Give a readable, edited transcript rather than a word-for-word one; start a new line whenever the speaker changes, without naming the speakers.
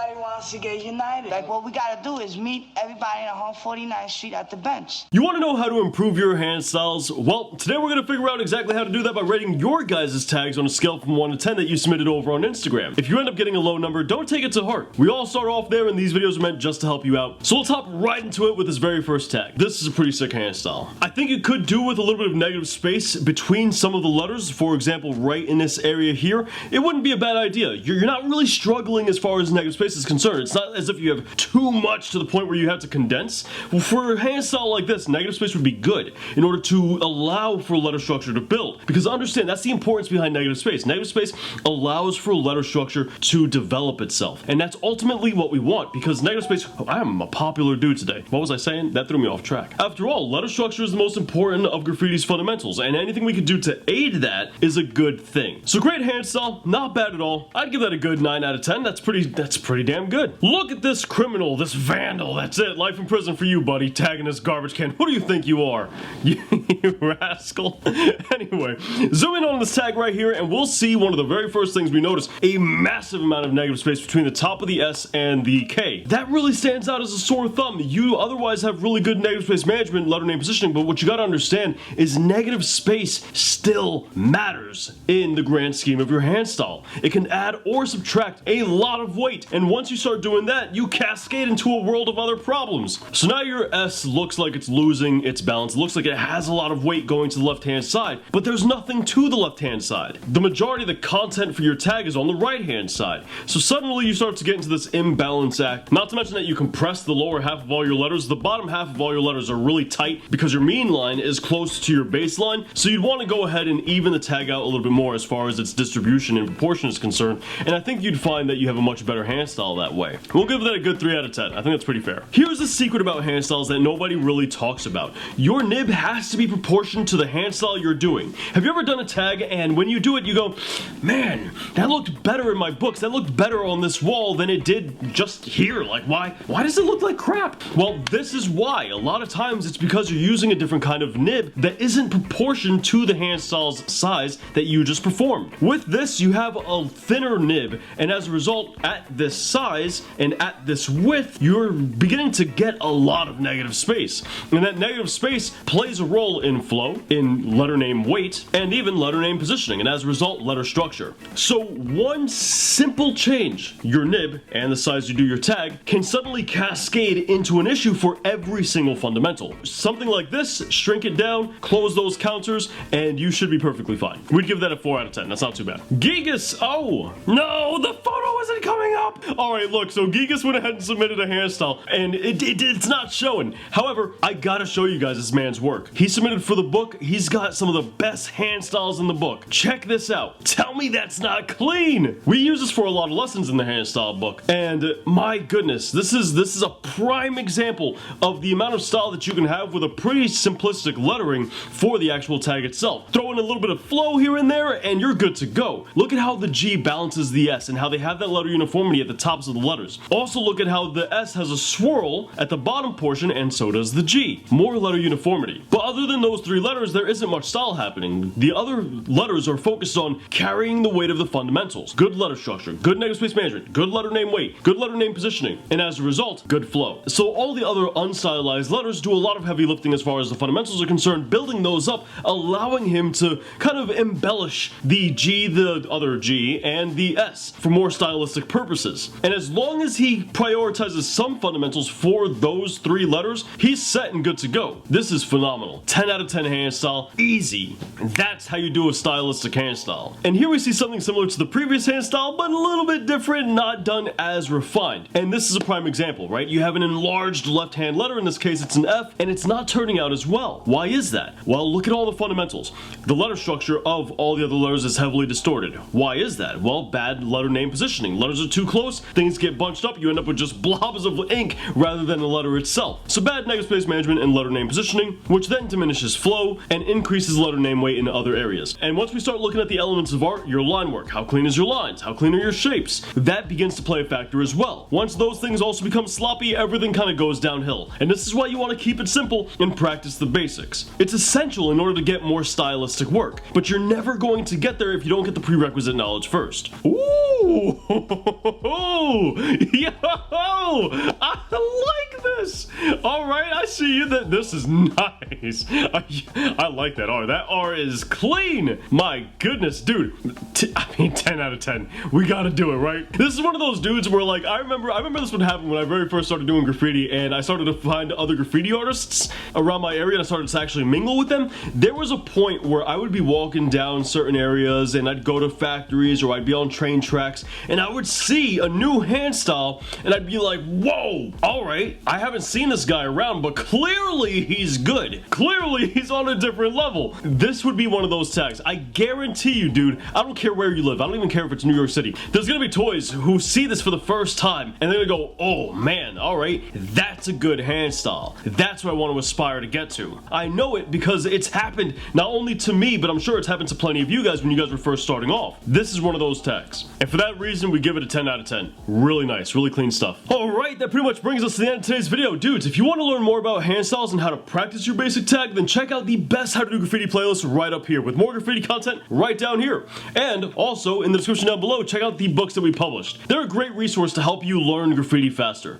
everybody wants to get united. Like, what we gotta do is meet everybody on 149th Street at the bench.
You want to know how to improve your hand styles? Well, today we're going to figure out exactly how to do that by rating your guys' tags on a scale from 1 to 10 that you submitted over on Instagram. If you end up getting a low number, don't take it to heart. We all start off there, and these videos are meant just to help you out. So let's hop right into it with this very first tag. This is a pretty sick hand style. I think you could do with a little bit of negative space between some of the letters. For example, right in this area here, it wouldn't be a bad idea. You're not really struggling as far as negative space is concerned. It's not as if you have too much to the point where you have to condense. Well, for a hand style like this, negative space would be good in order to allow for letter structure to build. Because understand, that's the importance behind negative space. Negative space allows for letter structure to develop itself. And that's ultimately what we want, because negative space, I am a popular dude today. What was I saying? That threw me off track. After all, letter structure is the most important of graffiti's fundamentals, and anything we could do to aid that is a good thing. So great hand style, not bad at all. I'd give that a good 9 out of 10. That's pretty damn good. Look at this criminal, this vandal. That's it. Life in prison for you, buddy. Tagging this garbage can. Who do you think you are? You rascal. Anyway, zoom in on this tag right here and we'll see one of the very first things we notice, a massive amount of negative space between the top of the S and the K. That really stands out as a sore thumb. You otherwise have really good negative space management, letter name positioning, but what you gotta understand is negative space still matters in the grand scheme of your hand style. It can add or subtract a lot of weight, and once you start doing that, you cascade into a world of other problems. So now your S looks like it's losing its balance. It looks like it has a lot of weight going to the left-hand side, but there's nothing to the left-hand side. The majority of the content for your tag is on the right-hand side. So suddenly you start to get into this imbalance act. Not to mention that you compress the lower half of all your letters. The bottom half of all your letters are really tight because your mean line is close to your baseline. So you'd want to go ahead and even the tag out a little bit more as far as its distribution and proportion is concerned. And I think you'd find that you have a much better hand style that way. We'll give that a good 3 out of 10. I think that's pretty fair. Here's the secret about hand styles that nobody really talks about. Your nib has to be proportioned to the hand style you're doing. Have you ever done a tag and when you do it you go, man, that looked better in my books, that looked better on this wall than it did just here. Like why does it look like crap? Well, this is why. A lot of times it's because you're using a different kind of nib that isn't proportioned to the hand style's size that you just performed. With this you have a thinner nib, and as a result, at this size and at this width, you're beginning to get a lot of negative space. And that negative space plays a role in flow, in letter name weight, and even letter name positioning, and as a result, letter structure. So one simple change, your nib and the size you do your tag, can suddenly cascade into an issue for every single fundamental. Something like this, shrink it down, close those counters, and you should be perfectly fine. We'd give that a 4 out of 10. That's not too bad. Guigas, oh, no, the photo isn't coming up. All right, look, so Guigas went ahead and submitted a hand style, and it's not showing. However, I gotta show you guys this man's work. He submitted for the book. He's got some of the best hand styles in the book. Check this out. Tell me that's not clean. We use this for a lot of lessons in the hand style book, and my goodness, this is a prime example of the amount of style that you can have with a pretty simplistic lettering for the actual tag itself. Throw in a little bit of flow here and there, and you're good to go. Look at how the G balances the S and how they have that letter uniformity at the tops of the letters. Also look at how the S has a swirl at the bottom portion, and so does the G. More letter uniformity. But other than those 3 letters, there isn't much style happening. The other letters are focused on carrying the weight of the fundamentals. Good letter structure, good negative space management, good letter name weight, good letter name positioning, and as a result, good flow. So all the other unstylized letters do a lot of heavy lifting as far as the fundamentals are concerned, building those up, allowing him to kind of embellish the G, the other G, and the S for more stylistic purposes. And as long as he prioritizes some fundamentals for those 3 letters, he's set and good to go. This is phenomenal. 10 out of 10 hand style, easy. That's how you do a stylistic hand style. And here we see something similar to the previous hand style, but a little bit different, not done as refined. And this is a prime example, right? You have an enlarged left-hand letter, in this case it's an F, and it's not turning out as well. Why is that? Well, look at all the fundamentals. The letter structure of all the other letters is heavily distorted. Why is that? Well, bad letter name positioning. Letters are too close, things get bunched up, you end up with just blobs of ink rather than the letter itself. So bad negative space management and letter name positioning, which then diminishes flow and increases letter name weight in other areas. And once we start looking at the elements of art, your line work, how clean is your lines, how clean are your shapes, that begins to play a factor as well. Once those things also become sloppy, everything kind of goes downhill. And this is why you want to keep it simple and practice the basics. It's essential in order to get more stylistic work, but you're never going to get there if you don't get the prerequisite knowledge first. Ooh! Ooh, yo, I like this. All right, I see you. This is nice. I like that R. That R is clean. My goodness, dude. I mean, 10 out of 10. We gotta do it, right? This is one of those dudes where, like, I remember this would happen when I very first started doing graffiti, and I started to find other graffiti artists around my area, and I started to actually mingle with them. There was a point where I would be walking down certain areas, and I'd go to factories, or I'd be on train tracks, and I would see a new hand style, and I'd be like, whoa, all right, I haven't seen this guy around, but clearly he's good. Clearly he's on a different level. This would be one of those tags. I guarantee you, dude, I don't care where you live. I don't even care if it's New York City. There's gonna be toys who see this for the first time, and they're gonna go, oh man, all right, that's a good hand style. That's what I want to aspire to get to. I know it because it's happened not only to me, but I'm sure it's happened to plenty of you guys when you guys were first starting off. This is one of those tags. And for that reason, we give it a 10 out of 10. Really nice, really clean stuff. All right, that pretty much brings us to the end of today's video. Dudes, if you want to learn more about hand styles and how to practice your basic tag, then check out the best How to Do Graffiti playlist right up here with more graffiti content right down here. And also, in the description down below, check out the books that we published. They're a great resource to help you learn graffiti faster.